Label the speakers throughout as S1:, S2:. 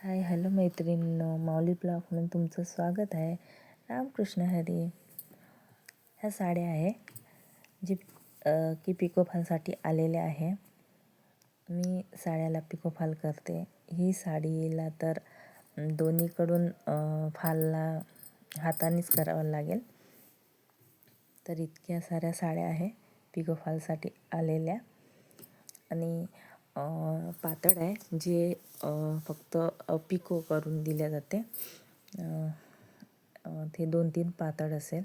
S1: Hi hello मैत्रिणींनो, माऊली blog म्हणून तुमचं स्वागत आहे. रामकृष्ण हरी. ह्या साड्या आहे जी की पिकोफॉलसाठी आलेल्या आहे. मी साड्याला पिकोफॉल करते. ही साडीला तर दोन्हीकडून फालला हातानेच करावं लागेल. तर इतक्या साऱ्या साड्या आहे पिकोफॉलसाठी आलेल्या आणि पातळ आहे जे फक्त पिको करून दिल्या जाते. ते 2-3 पातळ असेल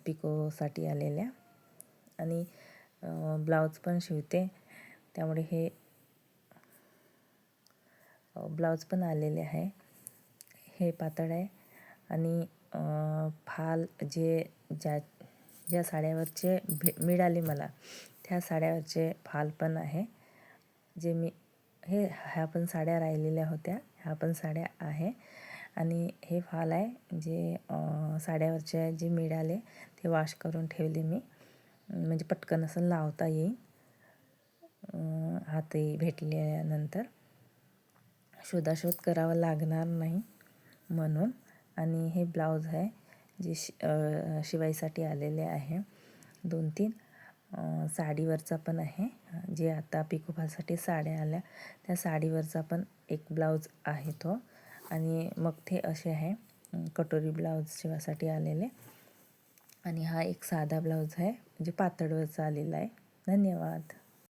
S1: पिकोसाठी आलेल्या आणि ब्लाऊज पण शिवते, त्यामुळे हे ब्लाऊज पण आलेले आहे. हे पातळ आहे आणि फाल जे ज्या साड्यावरचे मिळाले मला त्या साड्यावरचे फाल पण आहे. जे मी ह्या पण साड्या राहिलेल्या होत्या, ह्या पण साड्या आहे आणि हे फाल आहे जे साड्यावरचे जे मिळाले ते वॉश करून ठेवले मी, म्हणजे पटकन असं लावता येईल हातही भेटल्यानंतर. शोधाशोध करावा लागणार नाही म्हणून. आणि हे ब्लाऊज आहे जे शिवायसाठी आलेले आहे 2-3. साडीवरचा पण आहे, जे आता पिकोफॉलसाठी साड्या आल्या त्या साडीवरचा पण एक ब्लाऊज आहे तो. आणि मग ते असे आहे कटोरी ब्लाऊज शिवायसाठी आलेले. आणि हा एक साधा ब्लाऊज आहे म्हणजे पातळवरचा आलेला आहे. धन्यवाद.